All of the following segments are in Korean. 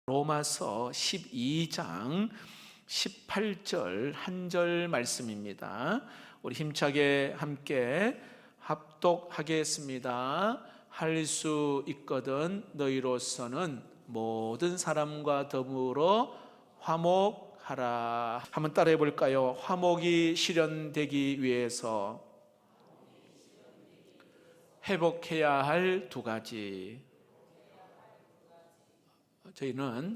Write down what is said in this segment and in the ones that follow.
로마서 12장 18절 한 절 말씀입니다. 우리 힘차게 함께 합독하겠습니다. 할 수 있거든 너희로서는 모든 사람과 더불어 화목하라. 한번 따라해 볼까요? 화목이 실현되기 위해서 회복해야 할 두 가지. 저희는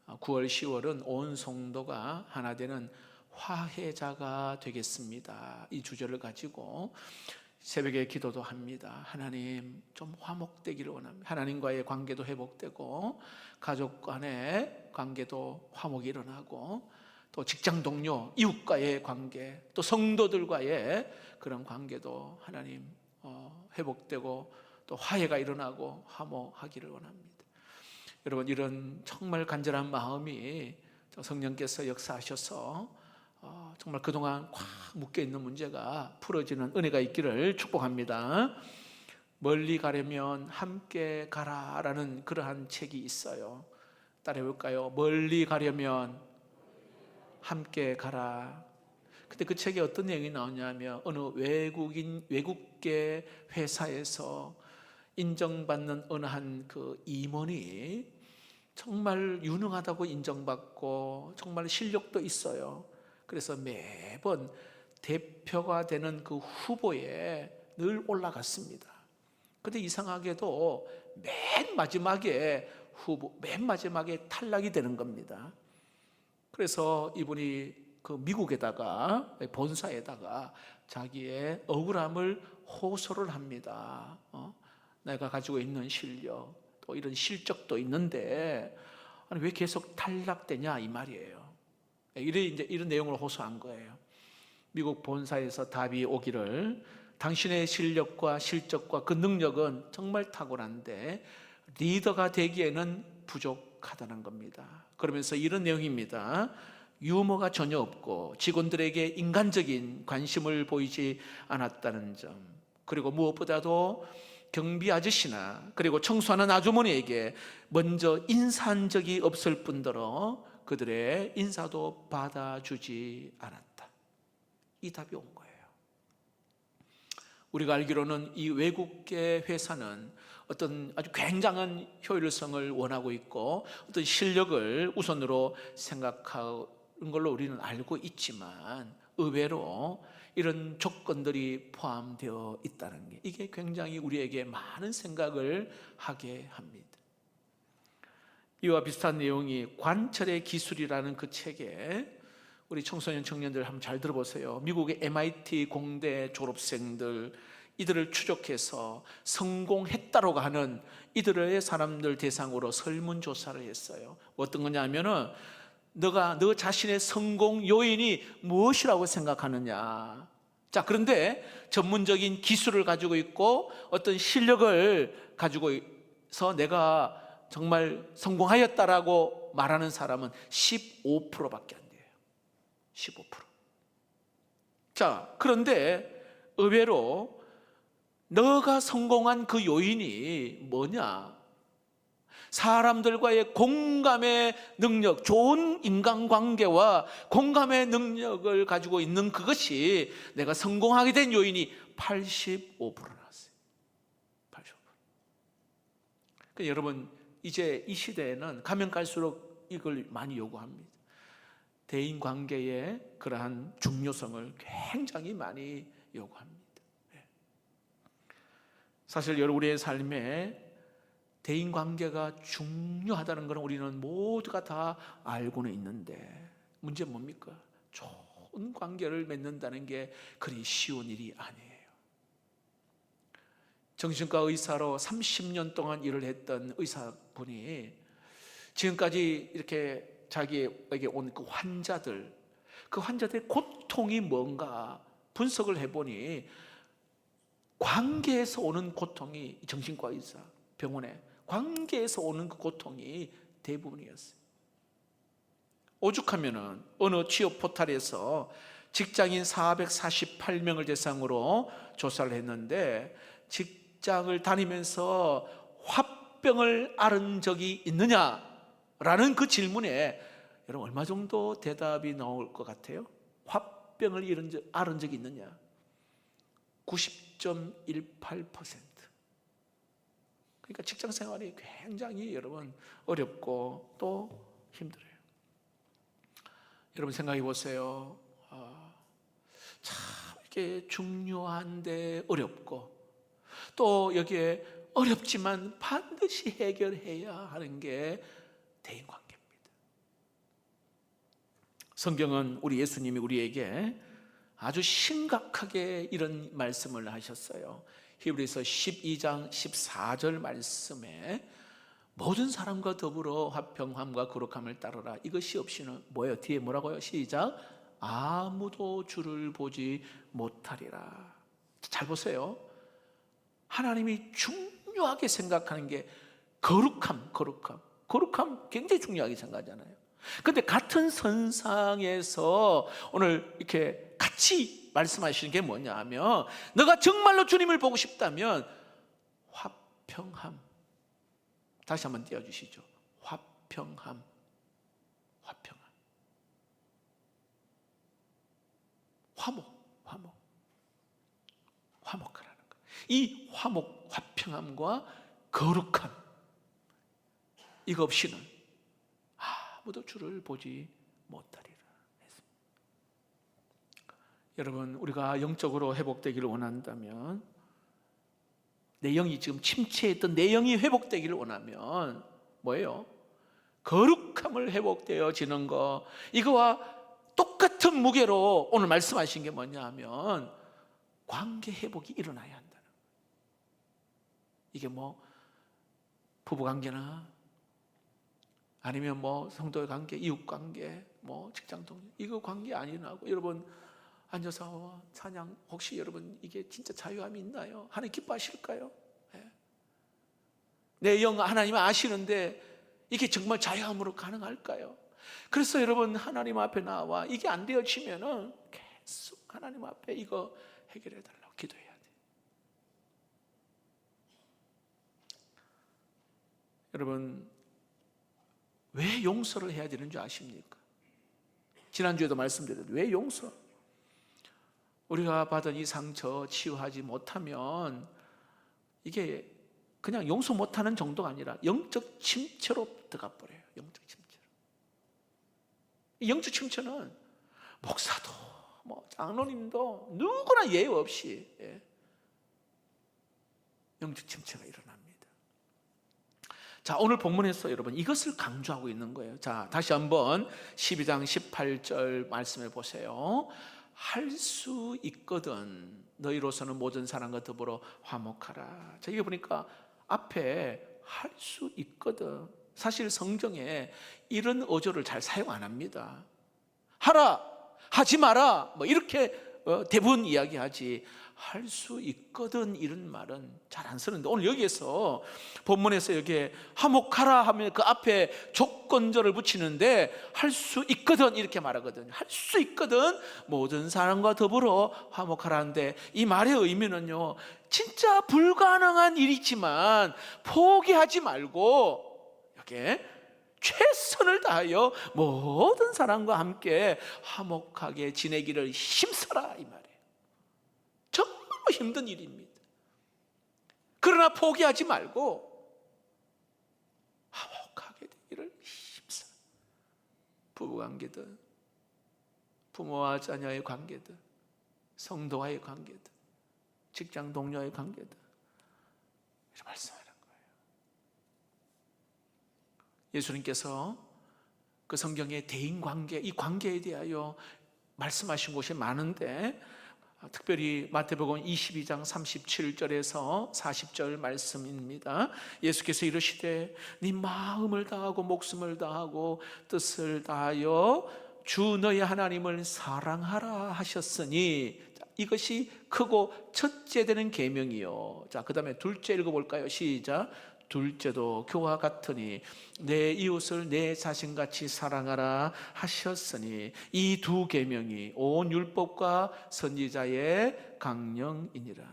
9월, 10월은 온 성도가 하나 되는 화해자가 되겠습니다. 이 주제를 가지고 새벽에 기도도 합니다. 하나님, 좀 화목되기를 원합니다. 하나님과의 관계도 회복되고 가족 간의 관계도 화목이 일어나고 또 직장 동료, 이웃과의 관계, 또 성도들과의 그런 관계도 하나님 회복되고 또 화해가 일어나고 화목하기를 원합니다. 여러분, 이런 정말 간절한 마음이 성령께서 역사하셔서 정말 그동안 꽉 묶여있는 문제가 풀어지는 은혜가 있기를 축복합니다. 멀리 가려면 함께 가라라는 그러한 책이 있어요. 따라해볼까요? 멀리 가려면 함께 가라. 근데 그 책에 어떤 내용이 나오냐면 어느 외국계 회사에서 인정받는 어느 한 그 임원이 정말 유능하다고 인정받고 정말 실력도 있어요. 그래서 매번 대표가 되는 그 후보에 늘 올라갔습니다. 그런데 이상하게도 맨 마지막에 탈락이 되는 겁니다. 그래서 이분이 그 미국에다가 본사에다가 자기의 억울함을 호소를 합니다. 내가 가지고 있는 실력, 또 이런 실적도 있는데 아니, 왜 계속 탈락되냐 이 말이에요. 이런 내용을 호소한 거예요. 미국 본사에서 답이 오기를 당신의 실력과 실적과 그 능력은 정말 탁월한데 리더가 되기에는 부족하다는 겁니다. 그러면서 이런 내용입니다. 유머가 전혀 없고 직원들에게 인간적인 관심을 보이지 않았다는 점, 그리고 무엇보다도 경비 아저씨나 그리고 청소하는 아주머니에게 먼저 인사한 적이 없을 뿐더러 그들의 인사도 받아주지 않았다. 이 답이 온 거예요. 우리가 알기로는 이 외국계 회사는 어떤 아주 굉장한 효율성을 원하고 있고 어떤 실력을 우선으로 생각하는 걸로 우리는 알고 있지만 의외로 이런 조건들이 포함되어 있다는 게 이게 굉장히 우리에게 많은 생각을 하게 합니다. 이와 비슷한 내용이 관철의 기술이라는 그 책에 우리 청소년 청년들 한번 잘 들어보세요. 미국의 MIT 공대 졸업생들 이들을 추적해서 성공했다라고 하는 이들의 사람들 대상으로 설문조사를 했어요. 어떤 거냐면은 너 자신의 성공 요인이 무엇이라고 생각하느냐. 자, 그런데 전문적인 기술을 가지고 있고 어떤 실력을 가지고 있어 내가 정말 성공하였다라고 말하는 사람은 15%밖에 안 돼요. 15%. 자, 그런데 의외로 너가 성공한 그 요인이 뭐냐? 사람들과의 공감의 능력, 좋은 인간관계와 공감의 능력을 가지고 있는 그것이 내가 성공하게 된 요인이 85% 나왔어요. 85%. 그러니까 여러분, 이제 이 시대에는 가면 갈수록 이걸 많이 요구합니다. 대인관계의 그러한 중요성을 굉장히 많이 요구합니다. 사실 우리의 삶에 대인관계가 중요하다는 것은 우리는 모두가 다 알고는 있는데 문제는 뭡니까? 좋은 관계를 맺는다는 게 그리 쉬운 일이 아니에요. 정신과 의사로 30년 동안 일을 했던 의사분이 지금까지 이렇게 자기에게 온 그 환자들의 고통이 뭔가 분석을 해보니 관계에서 오는 고통이, 정신과 의사 병원에 관계에서 오는 그 고통이 대부분이었어요. 오죽하면은 어느 취업 포털에서 직장인 448명을 대상으로 조사를 했는데 직장을 다니면서 화병을 앓은 적이 있느냐? 라는 그 질문에 여러분 얼마 정도 대답이 나올 것 같아요? 화병을 앓은 적이 있느냐? 90.18%. 그러니까 직장 생활이 굉장히 여러분 어렵고 또 힘들어요. 여러분 생각해 보세요. 참 이게 중요한데 어렵고, 또 여기에 어렵지만 반드시 해결해야 하는 게 대인관계입니다. 성경은 우리 예수님이 우리에게 아주 심각하게 이런 말씀을 하셨어요. 히브리서 12장 14절 말씀에 모든 사람과 더불어 화평함과 거룩함을 따르라. 이것이 없이는 뭐예요? 뒤에 뭐라고요? 시작. 아무도 주를 보지 못하리라. 잘 보세요. 하나님이 중요하게 생각하는 게 거룩함 굉장히 중요하게 생각하잖아요. 그런데 같은 선상에서 오늘 이렇게 같이 말씀하시는 게 뭐냐 하면, 너가 정말로 주님을 보고 싶다면 화평함. 다시 한번 띄워주시죠. 화평함. 화목하라는 거. 이 화평함과 거룩함, 이거 없이는 아무도 주를 보지 못하리라 했습니다. 여러분, 우리가 영적으로 회복되기를 원한다면, 내 영이 지금 침체했던 내 영이 회복되기를 원하면 뭐예요? 거룩함을 회복되어지는 거, 이거와 똑같은 무게로 오늘 말씀하신 게 뭐냐 하면 관계 회복이 일어나야 한다는 거예요. 이게 뭐 부부관계나 아니면 뭐 성도의 관계, 이웃관계, 뭐 직장 동료, 이거 관계 안 일어나고, 여러분 앉아서 찬양, 혹시 여러분 이게 진짜 자유함이 있나요? 하나님 기뻐하실까요? 네. 내 영 하나님 아시는데 이게 정말 자유함으로 가능할까요? 그래서 여러분 하나님 앞에 나와 이게 안 되어지면은 계속 하나님 앞에 이거 해결해 달라고 기도해야 돼. 여러분, 왜 용서를 해야 되는 줄 아십니까? 지난주에도 말씀드렸는데, 왜 용서? 우리가 받은 이 상처 치유하지 못하면 이게 그냥 용서 못하는 정도가 아니라 영적 침체로 들어가 버려요. 영적 침체로. 이 영적 침체는 목사도 뭐 장로님도 누구나 예외 없이 영적 침체가 일어납니다. 자, 오늘 본문에서 여러분 이것을 강조하고 있는 거예요. 자, 다시 한번 12장 18절 말씀해 보세요. 할 수 있거든 너희로서는 모든 사람과 더불어 화목하라. 자, 이게 보니까 앞에 할 수 있거든. 사실 성경에 이런 어조를 잘 사용 안 합니다. 하라, 하지 마라, 뭐 이렇게 대부분 이야기하지, 할 수 있거든 이런 말은 잘 안 쓰는데, 오늘 여기에서 본문에서 여기에 화목하라 하면 그 앞에 조건절을 붙이는데 할 수 있거든 이렇게 말하거든요. 할 수 있거든 모든 사람과 더불어 화목하라는데, 이 말의 의미는요, 진짜 불가능한 일이지만 포기하지 말고 여기에 최선을 다하여 모든 사람과 함께 화목하게 지내기를 힘써라, 이 말이에요. 정말로 힘든 일입니다. 그러나 포기하지 말고 화목하게 되기를 힘써. 부부관계든 부모와 자녀의 관계든 성도와의 관계든 직장 동료의 관계든 이렇게 말씀하는 거예요. 예수님께서 그 성경의 대인관계, 이 관계에 대하여 말씀하신 곳이 많은데, 특별히 마태복음 22장 37절에서 40절 말씀입니다. 예수께서 이르시되 네 마음을 다하고 목숨을 다하고 뜻을 다하여 주 너희 하나님을 사랑하라 하셨으니, 이것이 크고 첫째 되는 계명이요. 자, 그 다음에 둘째 읽어볼까요? 시작. 둘째도 그와 같으니 내 이웃을 내 자신같이 사랑하라 하셨으니, 이 두 계명이 온 율법과 선지자의 강령이니라.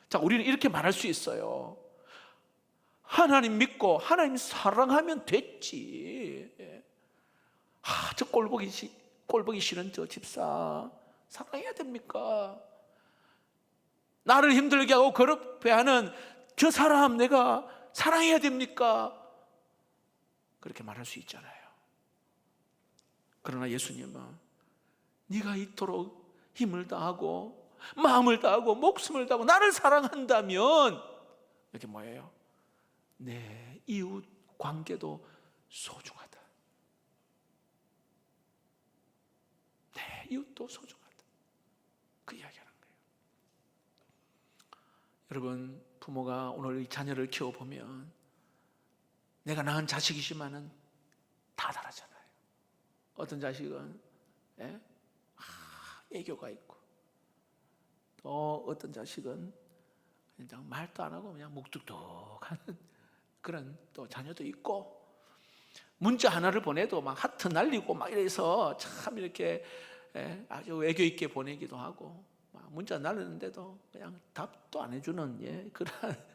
자, 우리는 이렇게 말할 수 있어요. 하나님 믿고 하나님 사랑하면 됐지. 예. 저 꼴보기 싫은 저 집사 사랑해야 됩니까? 나를 힘들게 하고 괴롭혀하는 저 사람 내가 사랑해야 됩니까? 그렇게 말할 수 있잖아요. 그러나 예수님은 네가 이토록 힘을 다하고 마음을 다하고 목숨을 다하고 나를 사랑한다면 이게 뭐예요? 내 이웃 관계도 소중하다. 내 이웃도 소중하다. 그 이야기하는 거예요. 여러분, 부모가 오늘 이 자녀를 키워보면 내가 낳은 자식이지만은 다 다르잖아요. 어떤 자식은 애교가 있고, 또 어떤 자식은 그냥 말도 안 하고 그냥 묵뚝뚝하는 그런 또 자녀도 있고, 문자 하나를 보내도 막 하트 날리고 막 이래서 참 이렇게 아주 애교 있게 보내기도 하고, 막 문자 날리는데도 그냥 답도 안 해주는 그런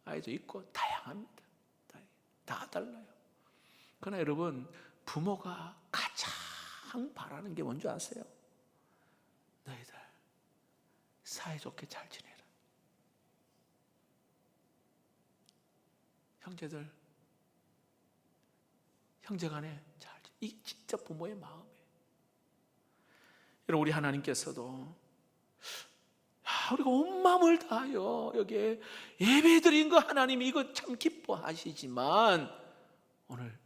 아이도 있고, 다양합니다. 다 달라요. 그러나 여러분, 부모가 가장 바라는 게 뭔지 아세요? 너희들 사이좋게 잘 지내라. 형제들, 형제간에 잘 지내라. 이게 진짜 부모의 마음이에요. 여러분, 우리 하나님께서도 우리가 온 마음을 다하여 여기에 예배드린 거 하나님이 이거 참 기뻐하시지만, 오늘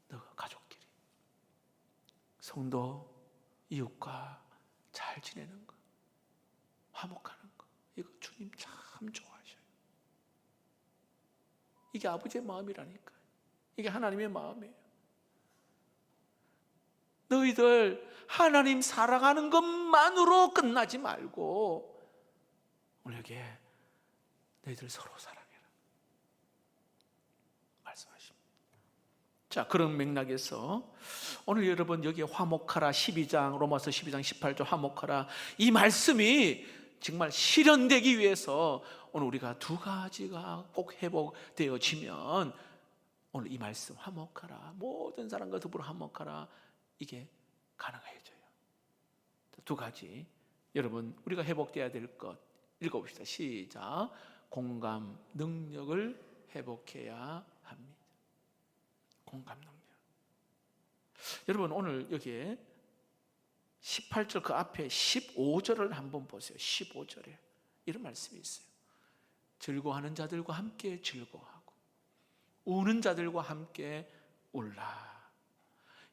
너가 가족끼리 성도 이웃과 잘 지내는 거, 화목하는 거, 이거 주님 참 좋아하셔요. 이게 아버지의 마음이라니까. 이게 하나님의 마음이에요. 너희들 하나님 사랑하는 것만으로 끝나지 말고 오늘 여기에 너희들 서로 사랑해라 말씀하십니다. 자, 그런 맥락에서 오늘 여러분 여기에 화목하라 12장, 로마서 12장 18절 화목하라, 이 말씀이 정말 실현되기 위해서 오늘 우리가 두 가지가 꼭 회복되어지면 오늘 이 말씀 화목하라, 모든 사람과 더불어 화목하라, 이게 가능해져요. 두 가지 여러분 우리가 회복돼야 될 것 읽어봅시다. 시작. 공감 능력을 회복해야 합니다. 공감 능력. 여러분 오늘 여기에 18절 그 앞에 15절을 한번 보세요. 15절에 이런 말씀이 있어요. 즐거워하는 자들과 함께 즐거워하고 우는 자들과 함께 울라.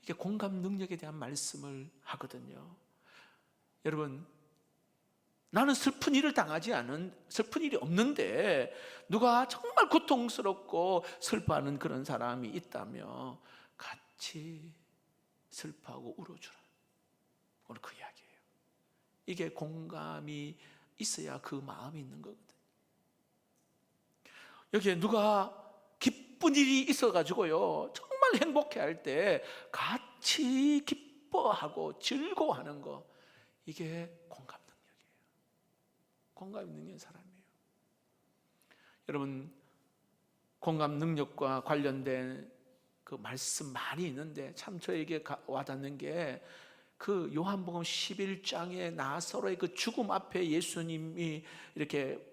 이게 공감 능력에 대한 말씀을 하거든요. 여러분, 나는 슬픈 일을 당하지 않은, 슬픈 일이 없는데 누가 정말 고통스럽고 슬퍼하는 그런 사람이 있다며 같이 슬퍼하고 울어주라. 오늘 그 이야기예요. 이게 공감이 있어야 그 마음이 있는 거거든요. 여기에 누가 기쁜 일이 있어가지고요 정말 행복해할 때 같이 기뻐하고 즐거워하는 거, 이게 공감 능력이에요. 공감 능력인 사람이에요. 여러분, 공감 능력과 관련된 그 말씀 많이 있는데 참 저에게 와닿는 게 그 요한복음 11장의 나사로의 그 죽음 앞에 예수님이 이렇게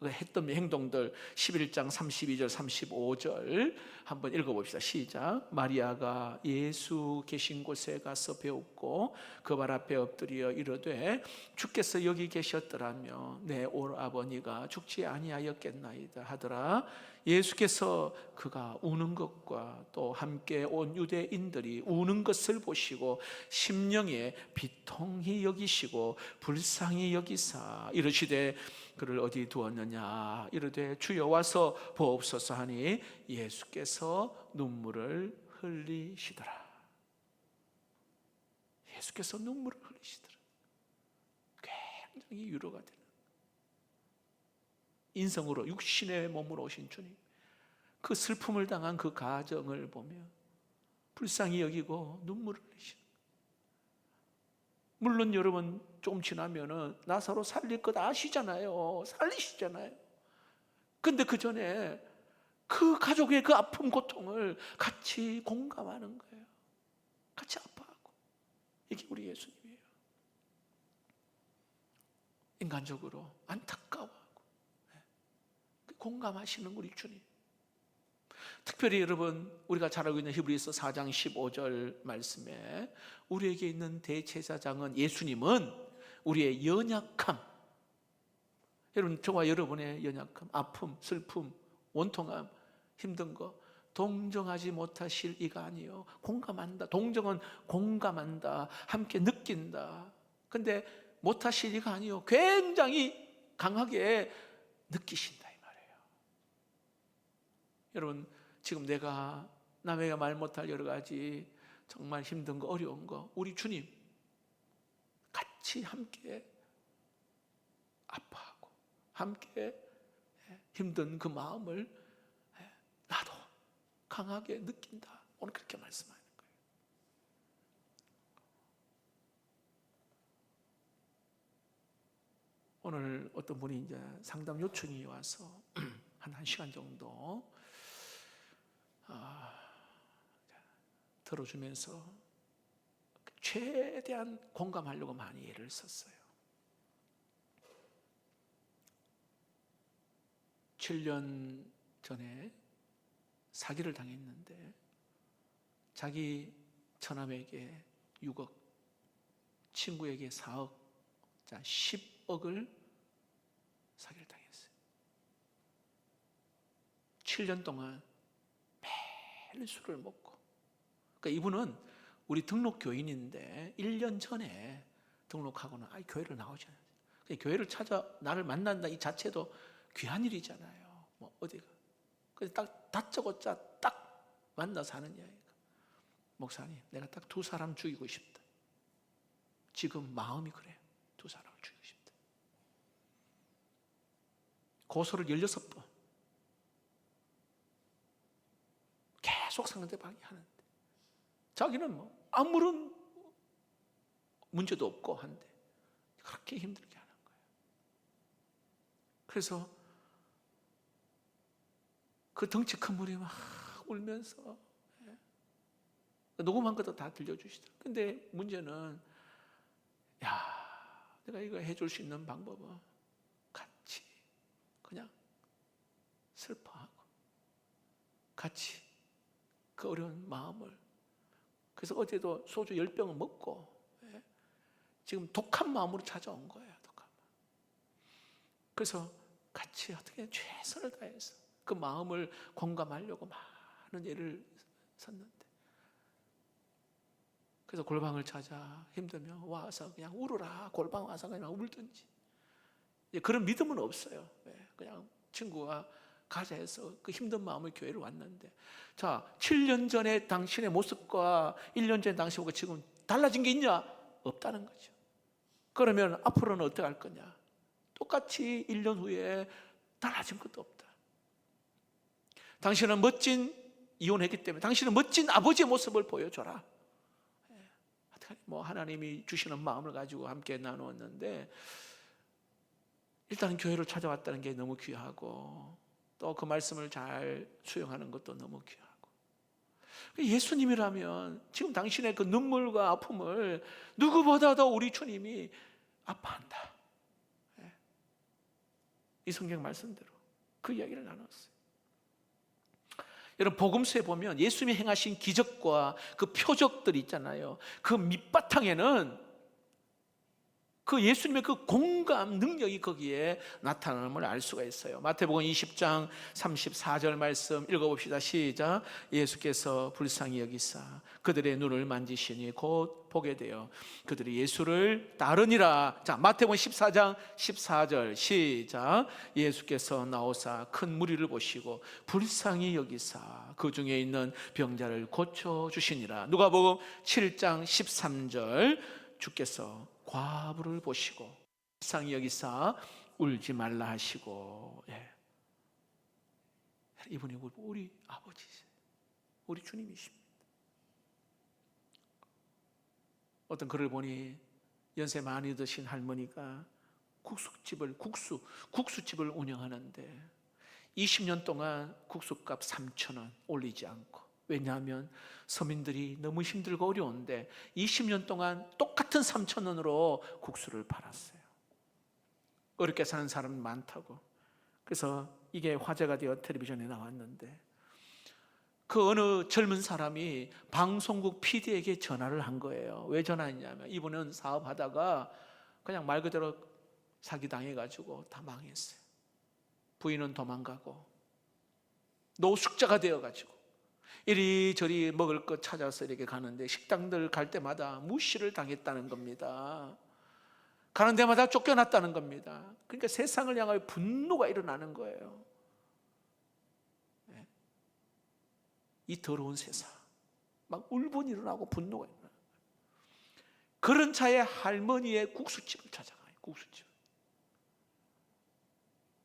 했던 행동들 11장 32절 35절 한번 읽어봅시다. 시작. 마리아가 예수 계신 곳에 가서 배웠고 그 발 앞에 엎드려 이르되 주께서 여기 계셨더라며 내 오라버니가 죽지 아니하였겠나이다 하더라. 예수께서 그가 우는 것과 또 함께 온 유대인들이 우는 것을 보시고 심령에 비통히 여기시고 불쌍히 여기사 이르시되 그를 어디 두었느냐 이르되 주여 와서 보옵소서 하니 예수께서 눈물을 흘리시더라. 예수께서 눈물을 흘리시더라. 굉장히 위로가 되는 인성으로 육신의 몸으로 오신 주님, 그 슬픔을 당한 그 가정을 보며 불쌍히 여기고 눈물을 흘리시는. 물론 여러분 조금 지나면은 나사로 살릴 것 아시잖아요. 살리시잖아요. 근데 그 전에 그 가족의 그 아픔, 고통을 같이 공감하는 거예요. 같이 아파하고. 이게 우리 예수님이에요. 인간적으로 안타까워하고 공감하시는 우리 주님. 특별히 여러분, 우리가 잘 알고 있는 히브리서 4장 15절 말씀에 우리에게 있는 대제사장은, 예수님은 우리의 연약함, 여러분, 저와 여러분의 연약함, 아픔, 슬픔, 원통함, 힘든 거 동정하지 못하실 이가 아니요, 공감한다. 동정은 공감한다, 함께 느낀다. 근데 못하실 이가 아니요, 굉장히 강하게 느끼신다 이 말이에요. 여러분, 지금 내가 남에게 말 못할 여러 가지 정말 힘든 거, 어려운 거, 우리 주님 같이 함께 아파하고 함께 힘든 그 마음을 나도 강하게 느낀다. 오늘 그렇게 말씀하는 거예요. 오늘 어떤 분이 이제 상담 요청이 와서 한 1시간 정도 들어주면서 최대한 공감하려고 많이 애를 썼어요. 7년 전에 사기를 당했는데 자기 처남에게 6억, 친구에게 4억, 자 10억을 사기를 당했어요. 7년 동안 매일 술을 먹고, 그러니까 이분은 우리 등록 교인인데 1년 전에 등록하고는 교회를 나오지 않아요. 교회를 찾아 나를 만난다 이 자체도 귀한 일이잖아요. 뭐 어디가. 그래서 딱 다짜고짜 딱 만나서 하는 이야기가, 목사님, 내가 딱 2사람 죽이고 싶다. 지금 마음이 그래요. 2사람을 죽이고 싶다. 고소를 16번 계속 상대방이 하는데 자기는 뭐 아무런 문제도 없고 한데 그렇게 힘들게 하는 거예요. 그래서 그 덩치 큰 분이 막 울면서 녹음한 것도 다 들려주시다. 근데 문제는, 내가 이거 해줄 수 있는 방법은 같이 그냥 슬퍼하고 같이 그 어려운 마음을, 그래서 어제도 소주 10병을 먹고 지금 독한 마음으로 찾아온 거예요. 독한 마음. 그래서 같이 어떻게 최선을 다해서 그 마음을 공감하려고 많은 애를 썼는데, 그래서 골방을 찾아 힘들면 와서 그냥 울어라. 골방 와서 그냥 울든지. 그런 믿음은 없어요. 그냥 친구가 가자 해서 그 힘든 마음을 교회를 왔는데, 자 7년 전에 당신의 모습과 1년 전에 당신과 지금 달라진 게 있냐? 없다는 거죠. 그러면 앞으로는 어떻게 할 거냐? 똑같이 1년 후에 달라진 것도 없다. 당신은 멋진, 이혼했기 때문에 당신은 멋진 아버지의 모습을 보여줘라. 뭐 하나님이 주시는 마음을 가지고 함께 나누었는데, 일단 교회를 찾아왔다는 게 너무 귀하고 또 그 말씀을 잘 수용하는 것도 너무 귀하고, 예수님이라면 지금 당신의 그 눈물과 아픔을 누구보다도 우리 주님이 아파한다. 이 성경 말씀대로 그 이야기를 나눴어요. 여러분, 복음서에 보면 예수님이 행하신 기적과 그 표적들이 있잖아요. 그 밑바탕에는 그 예수님의 그 공감 능력이 거기에 나타남을 알 수가 있어요. 마태복음 20장 34절 말씀 읽어봅시다. 시작. 예수께서 불쌍히 여기사 그들의 눈을 만지시니 곧 보게 되어 그들이 예수를 따르니라. 자, 마태복음 14장 14절 시작. 예수께서 나오사 큰 무리를 보시고 불쌍히 여기사 그 중에 있는 병자를 고쳐주시니라. 누가복음 7장 13절 주께서 과부를 보시고 불쌍히 여기사 울지 말라 하시고, 이분이 우리 아버지세요. 우리 주님이십니다. 어떤 글을 보니 연세 많이 드신 할머니가 국수집을 운영하는데 20년 동안 국수값 3,000원 올리지 않고, 왜냐하면 서민들이 너무 힘들고 어려운데 20년 동안 똑같은 3,000원으로 국수를 팔았어요. 어렵게 사는 사람이 많다고. 그래서 이게 화제가 되어 텔레비전에 나왔는데, 그 어느 젊은 사람이 방송국 PD에게 전화를 한 거예요. 왜 전화했냐면 이분은 사업하다가 그냥 말 그대로 사기당해가지고 다 망했어요. 부인은 도망가고 노숙자가 되어가지고 이리저리 먹을 것 찾아서 이렇게 가는데, 식당들 갈 때마다 무시를 당했다는 겁니다. 가는 데마다 쫓겨났다는 겁니다. 그러니까 세상을 향하여 분노가 일어나는 거예요. 이 더러운 세상, 막 울분이 일어나고 분노가 일어나요. 그런 차에 할머니의 국수집을 찾아가요. 국수집.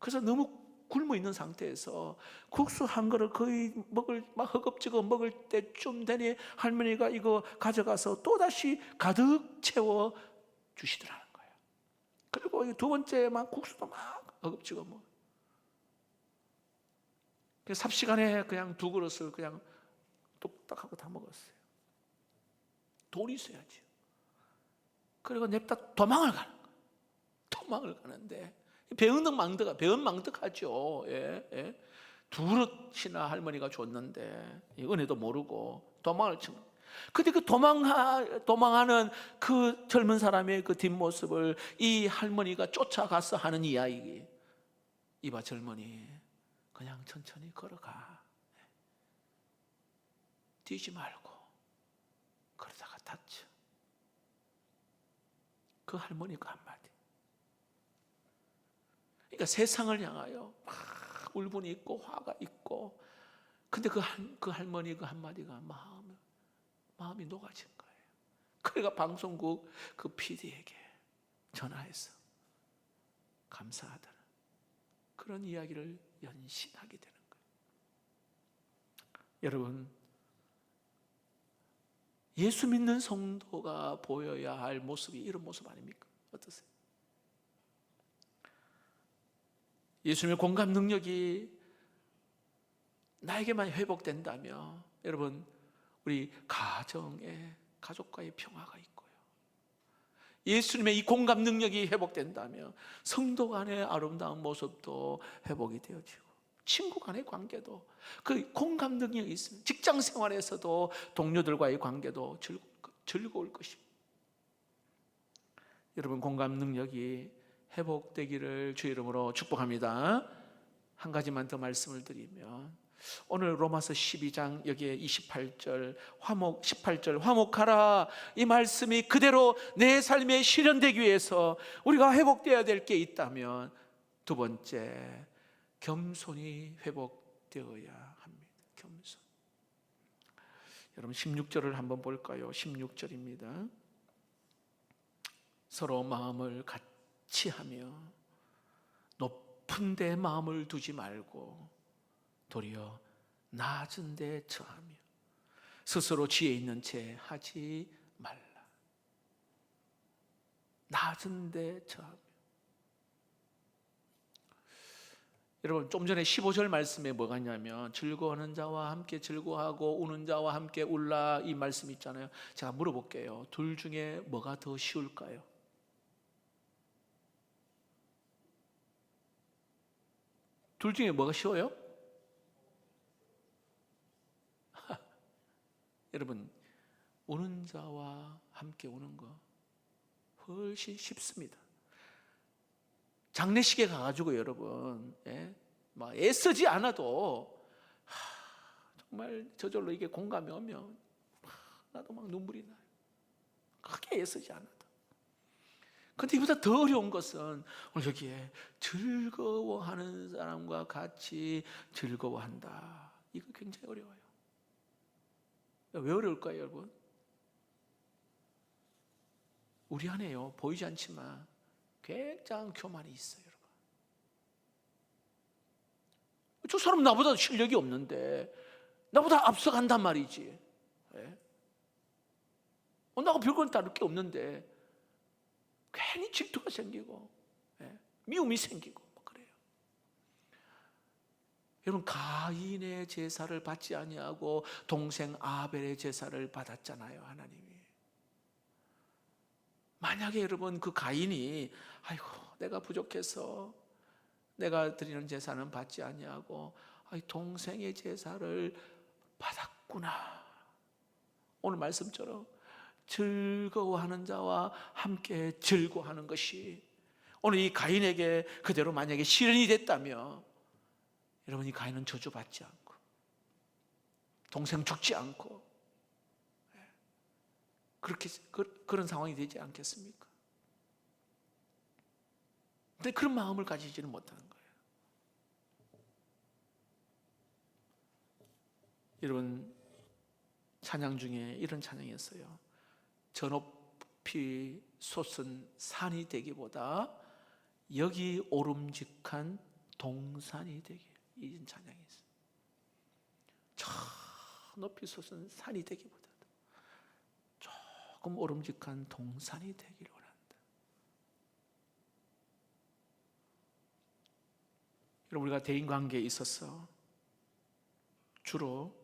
그래서 너무 굶어 있는 상태에서 국수 한 그릇 거의 막 허겁지겁 먹을 때쯤 되니 할머니가 이거 가져가서 또다시 가득 채워 주시더라는 거예요. 그리고 두 번째 막 국수도 막 허겁지겁 먹어요. 그래서 삽시간에 그냥 두 그릇을 그냥 뚝딱하고 다 먹었어요. 돈이 있어야지. 그리고 냅다 도망을 가는 거예요. 도망을 가는데 배은망덕하죠. 예. 두 그릇이나 할머니가 줬는데 은혜도 모르고 도망을 친 거예요. 근데 그 도망하는 그 젊은 사람의 그 뒷모습을 이 할머니가 쫓아가서 하는 이야기. 이봐 젊은이, 그냥 천천히 걸어가. 뛰지 말고. 그러다가 다쳐. 그 할머니가 한마디. 그러니까 세상을 향하여 막 울분이 있고 화가 있고, 근데 그 할머니 그 한마디가 마음이 녹아진 거예요. 그러니까 방송국 그 PD에게 전화해서 감사하다는 그런 이야기를 연신하게 되는 거예요. 여러분, 예수 믿는 성도가 보여야 할 모습이 이런 모습 아닙니까? 어떠세요? 예수님의 공감 능력이 나에게만 회복된다면 여러분, 우리 가족과의 평화가 있고요, 예수님의 이 공감 능력이 회복된다면 성도 간의 아름다운 모습도 회복이 되어지고, 친구 간의 관계도 그 공감 능력이 있으면 직장 생활에서도 동료들과의 관계도 즐거울 것입니다. 여러분, 공감 능력이 회복되기를 주의 이름으로 축복합니다. 한 가지만 더 말씀을 드리면, 오늘 로마서 12장 여기에 18절 화목하라, 이 말씀이 그대로 내 삶에 실현되기 위해서 우리가 회복되어야 될 게 있다면 두 번째, 겸손이 회복되어야 합니다. 겸손. 여러분 16절을 한번 볼까요? 16절입니다. 서로 마음을 같이 하며 높은 데 마음을 두지 말고 도리어 낮은 데 처하며 스스로 지혜 있는 채 하지 말라. 낮은 데 처하며. 여러분, 좀 전에 15절 말씀에 뭐가 있냐면 즐거워하는 자와 함께 즐거워하고 우는 자와 함께 울라, 이 말씀 있잖아요. 제가 물어볼게요. 둘 중에 뭐가 더 쉬울까요? 둘 중에 뭐가 쉬워요? 여러분, 우는 자와 함께 우는 거 훨씬 쉽습니다. 장례식에 가가지고 여러분, 막 애쓰지 않아도 정말 저절로 이게 공감이 오면 나도 막 눈물이 나요. 크게 애쓰지 않아도. 근데 이보다 더 어려운 것은 오늘 여기에 즐거워하는 사람과 같이 즐거워한다. 이거 굉장히 어려워요. 왜 어려울까요, 여러분? 우리 안에요, 보이지 않지만 굉장한 교만이 있어요, 여러분. 저 사람 나보다 실력이 없는데 나보다 앞서간단 말이지. 나하고 별건 다를 게 없는데 괜히 질투가 생기고 미움이 생기고 그래요. 여러분, 가인의 제사를 받지 아니하고 동생 아벨의 제사를 받았잖아요, 하나님이. 만약에 여러분 그 가인이 아이고 내가 부족해서 내가 드리는 제사는 받지 아니하고 동생의 제사를 받았구나. 오늘 말씀처럼 즐거워하는 자와 함께 즐거워하는 것이 오늘 이 가인에게 그대로 만약에 실현이 됐다면 여러분, 이 가인은 저주받지 않고 동생 죽지 않고 그렇게 그런 상황이 되지 않겠습니까? 근데 그런 마음을 가지지는 못하는 거예요. 여러분, 찬양 중에 이런 찬양이었어요. 저 높이 솟은 산이 되기보다 여기 오름직한 동산이 되기, 이런 찬양이 있어요. 저 높이 솟은 산이 되기보다 조금 오름직한 동산이 되기를 원한다. 여러분, 우리가 대인관계에 있어서 주로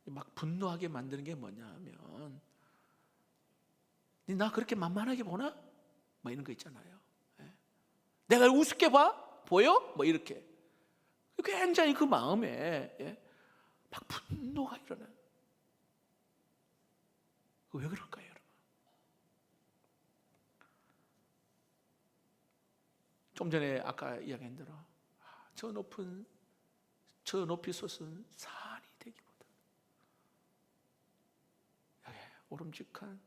막 분노하게 만드는 게 뭐냐 하면 나 그렇게 만만하게 보나? 뭐 이런 거 있잖아요. 내가 우습게 보여? 뭐 이렇게 굉장히 그 마음에 막 분노가 일어나요. 왜 그럴까요, 여러분? 좀 전에 아까 이야기한 대로 저 높이 솟은 산이 되기보다 오름직한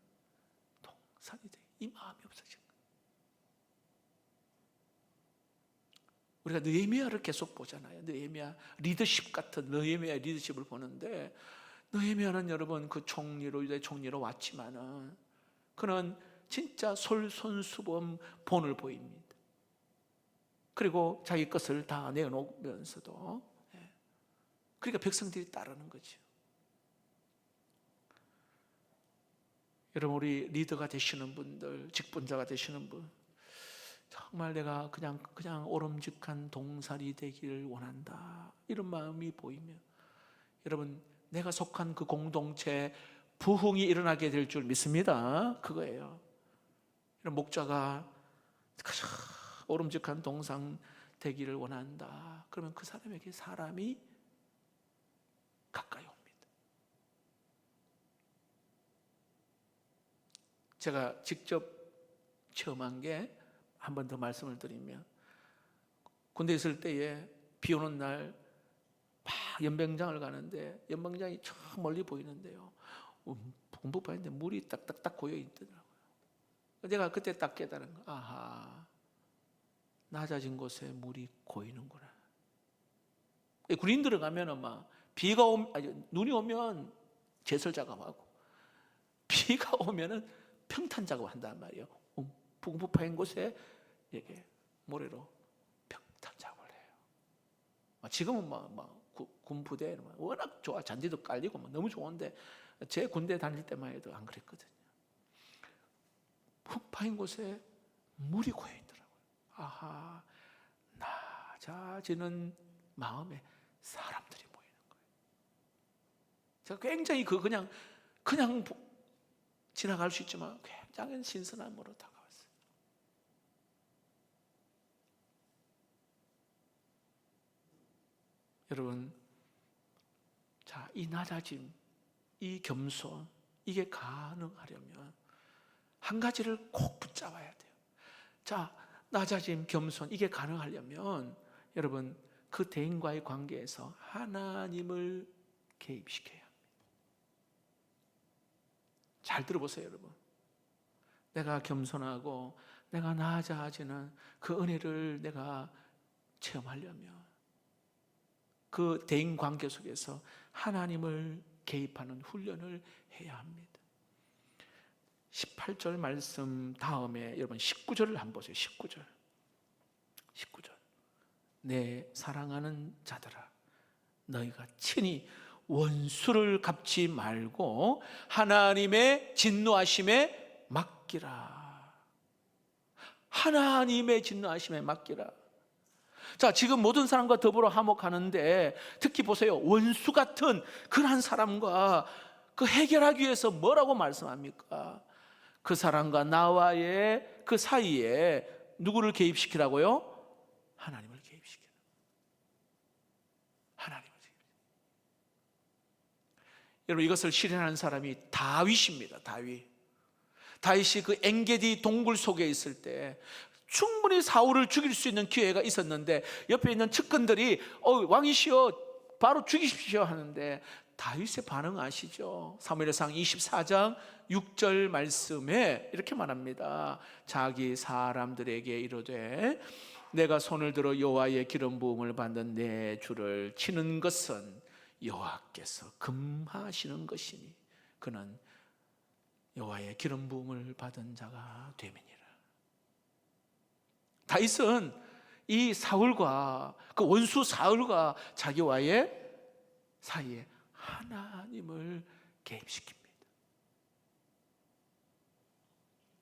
동산이 되기, 이 마음이 없어진 거예요. 우리가 느헤미야를 계속 보잖아요. 느헤미야 리더십 같은 느헤미야 리더십을 보는데, 느헤미야는 여러분 그 총리로 유다의 총리로 왔지만은 그는 진짜 솔선수범 본을 보입니다. 그리고 자기 것을 다 내어놓으면서도 그러니까 백성들이 따르는 거죠. 여러분, 우리 리더가 되시는 분들, 직분자가 되시는 분, 정말 내가 그냥 오름직한 동산이 되기를 원한다, 이런 마음이 보이면 여러분, 내가 속한 그 공동체 부흥이 일어나게 될 줄 믿습니다. 그거예요. 이런 목자가 오름직한 동산 되기를 원한다, 그러면 그 사람에게 사람이 가까이 옵니다. 제가 직접 체험한 게 한 번 더 말씀을 드리면, 군대에 있을 때에 비 오는 날 막 연병장을 가는데 연병장이 저 멀리 보이는데요, 공부파인데 물이 딱딱딱 고여 있더라고요. 내가 그때 딱 깨달은 거, 아하, 낮아진 곳에 물이 고이는구나. 군인 들어가면은 막 눈이 오면 제설 작업하고 비가 오면은 평탄 작업한단 말이에요. 공부파인 곳에 이렇게 모래로 평탄 작업을 해요. 지금은 군부대 워낙 좋아, 잔디도 깔리고 너무 좋은데 제 군대 다닐 때만 해도 안 그랬거든요. 흙 파인 곳에 물이 고여 있더라고요. 아하, 낮아지는 마음에 사람들이 모이는 거예요. 제가 굉장히 그냥 지나갈 수 있지만 굉장히 신선함으로 다가왔어요. 여러분, 이 낮아짐, 이 겸손, 이게 가능하려면 한 가지를 꼭 붙잡아야 돼요. 낮아짐, 겸손, 이게 가능하려면 여러분, 그 대인과의 관계에서 하나님을 개입시켜야 합니다. 잘 들어보세요, 여러분. 내가 겸손하고 내가 낮아지는 그 은혜를 내가 체험하려면 그 대인 관계 속에서 하나님을 개입하는 훈련을 해야 합니다. 18절 말씀 다음에 여러분 19절을 한번 보세요. 19절. 내 사랑하는 자들아, 너희가 친히 원수를 갚지 말고 하나님의 진노하심에 맡기라. 하나님의 진노하심에 맡기라. 자, 지금 모든 사람과 더불어 화목하는데 특히 보세요. 원수 같은 그러한 사람과 그 해결하기 위해서 뭐라고 말씀합니까? 그 사람과 나와의 그 사이에 누구를 개입시키라고요? 하나님을 개입시키라. 하나님을 개입시키라. 여러분, 이것을 실현한 사람이 다윗입니다. 다윗이 그 엔게디 동굴 속에 있을 때 충분히 사울을 죽일 수 있는 기회가 있었는데 옆에 있는 측근들이 왕이시여 바로 죽이십시오 하는데 다윗의 반응 아시죠? 사무엘상 24장 6절 말씀에 이렇게 말합니다. 자기 사람들에게 이르되 내가 손을 들어 여호와의 기름 부음을 받는 내 주를 치는 것은 여호와께서 금하시는 것이니 그는 여호와의 기름 부음을 받은 자가 됨이니라. 다윗은 이 사울과 그 원수 사울과 자기와의 사이에 하나님을 개입시킵니다.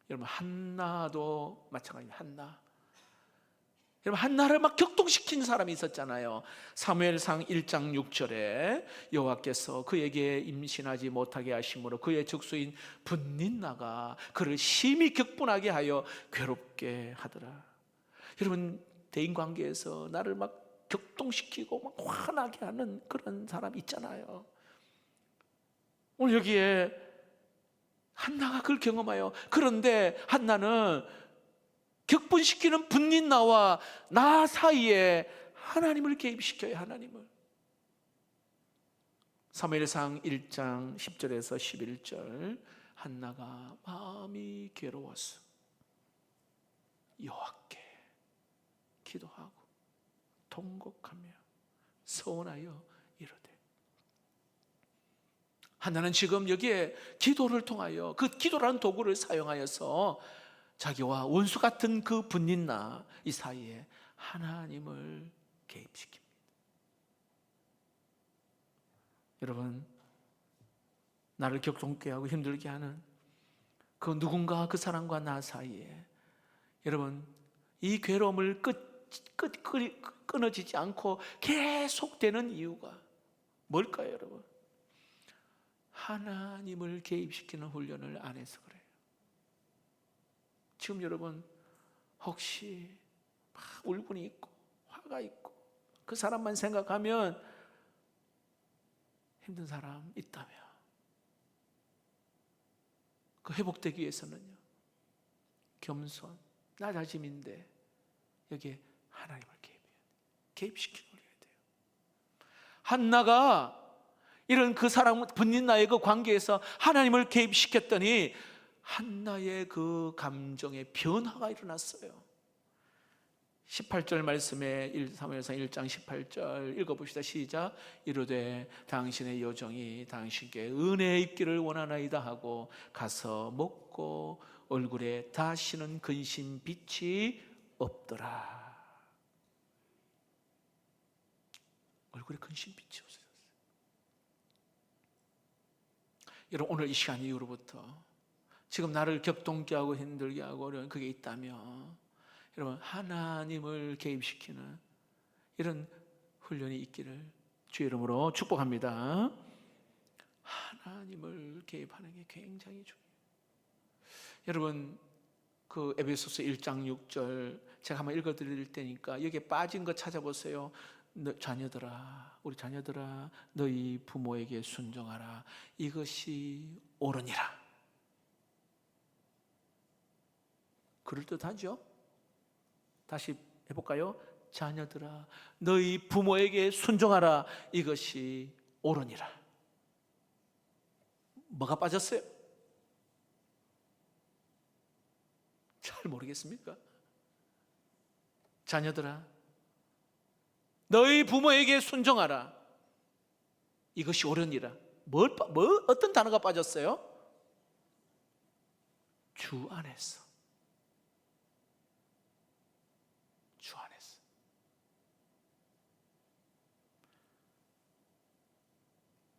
여러분, 한나도 마찬가지입니다. 여러분, 한나를 막 격동시킨 사람이 있었잖아요. 사무엘상 1장 6절에 여호와께서 그에게 임신하지 못하게 하심으로 그의 적수인 분닌나가 그를 심히 격분하게 하여 괴롭게 하더라. 여러분, 대인관계에서 나를 막 격동시키고 막 화나게 하는 그런 사람 있잖아요. 오늘 여기에 한나가 그걸 경험해요. 그런데 한나는 격분시키는 분린나와 나 사이에 하나님을 개입시켜요. 하나님을. 사무엘상 1장 10절에서 11절 한나가 마음이 괴로워서 여호와께 기도하고 통곡하며 서원하여 이르되. 한나는 지금 여기에 기도를 통하여 그 기도라는 도구를 사용하여서 자기와 원수 같은 그 분린나 이 사이에 하나님을 개입시킵니다. 여러분, 나를 격동케 하고 힘들게 하는 그 누군가 그 사람과 나 사이에 여러분 이 괴로움을 끊어지지 않고 계속되는 이유가 뭘까요, 여러분? 하나님을 개입시키는 훈련을 안 해서 그래요. 지금 여러분 혹시 막 울분이 있고 화가 있고 그 사람만 생각하면 힘든 사람 있다면 그 회복되기 위해서는요, 겸손, 나 자신인데 여기에 하나님을 개입시키는 걸 해야 돼요. 한나가 이런 그 사람 분린나의 그 관계에서 하나님을 개입시켰더니 한나의 그 감정의 변화가 일어났어요. 18절 말씀에 1사무엘상 1장 18절 읽어봅시다. 시작. 이르되 당신의 여종이 당신께 은혜 입기를 원하나이다 하고 가서 먹고 얼굴에 다시는 근심 빛이 없더라. 얼굴에 근심 빛이 없어졌어요. 여러분, 오늘 이 시간 이후로부터 지금 나를 격동케 하고 힘들게 하고 이런 그게 있다면 여러분 하나님을 개입시키는 이런 훈련이 있기를 주의 이름으로 축복합니다. 하나님을 개입하는 게 굉장히 중요해요. 여러분, 그 에베소서 1장 6절 제가 한번 읽어드릴 테니까 여기에 빠진 거 찾아보세요. 자녀들아, 우리 자녀들아, 너희 부모에게 순종하라. 이것이 옳으니라. 그럴듯하죠? 다시 해볼까요? 자녀들아, 너희 부모에게 순종하라. 이것이 옳으니라. 뭐가 빠졌어요? 잘 모르겠습니까? 자녀들아, 너희 부모에게 순종하라. 이것이 옳으니라. 어떤 단어가 빠졌어요? 주 안에서. 주 안에서.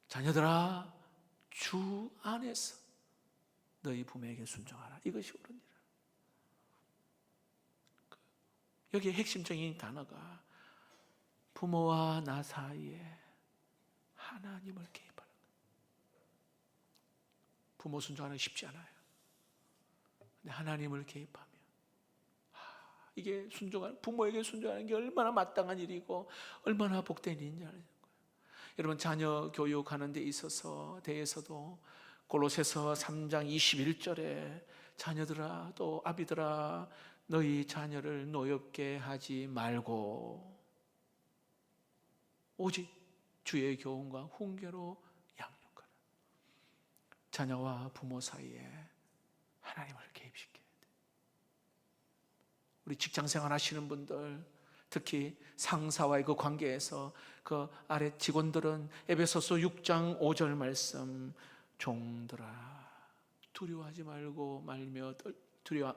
자녀들아, 주 안에서 너희 부모에게 순종하라. 이것이 옳으니라. 여기에 핵심적인 단어가 부모와 나 사이에 하나님을 개입하는 거예요. 부모 순종하는 게 쉽지 않아요. 근데 하나님을 개입하면 이게 부모에게 순종하는 게 얼마나 마땅한 일이고 얼마나 복된 일인지 아는 거예요. 여러분, 자녀 교육하는 데 있어서 대해서도 골로새서 3장 21절에 자녀들아, 또 아비들아, 너희 자녀를 노엽게 하지 말고 오직 주의 교훈과 훈계로 양육하라. 자녀와 부모 사이에 하나님을 개입시켜야 돼. 우리 직장생활 하시는 분들, 특히 상사와의 그 관계에서 그 아래 직원들은 에베소서 6장 5절 말씀, 종들아 두려워하지 말고 말며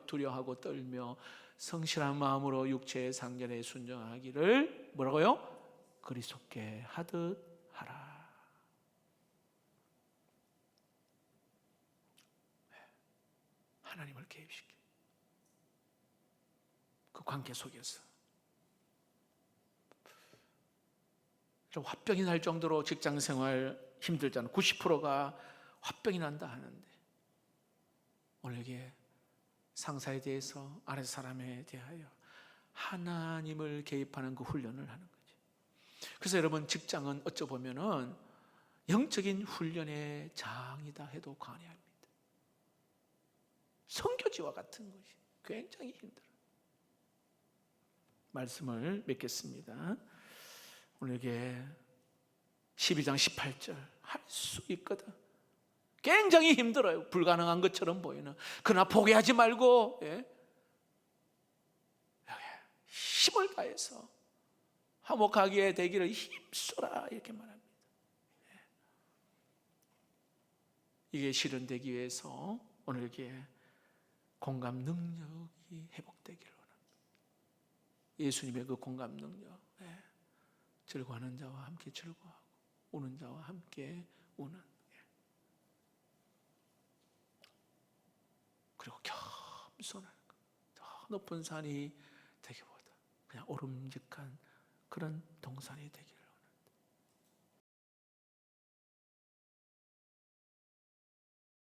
두려워하고 떨며 성실한 마음으로 육체의 상전에 순종하기를 뭐라고요? 그리스도께 하듯 하라. 하나님을 개입시켜. 그 관계 속에서 화병이 날 정도로 직장생활 힘들잖아요. 90%가 화병이 난다 하는데 오늘 여기에 상사에 대해서 아래 사람에 대하여 하나님을 개입하는 그 훈련을 하는 거죠. 그래서 여러분, 직장은 어찌 보면은 영적인 훈련의 장이다 해도 과언이 아닙니다. 선교지와 같은 것이 굉장히 힘들어요. 말씀을 맺겠습니다. 오늘 여기에 12장 18절 할 수 있거든. 굉장히 힘들어요. 불가능한 것처럼 보이는. 그러나 포기하지 말고 힘을 다해서 화목하게 되기를 힘써라 이렇게 말합니다. 이게 실현되기 위해서 오늘 여기에 공감 능력이 회복되기를 원합니다. 예수님의 그 공감 능력, 즐거워하는 자와 함께 즐거워하고 우는 자와 함께 우는, 그리고 겸손한 것. 더 높은 산이 되기보다 그냥 오름직한 그런 동산이 되기를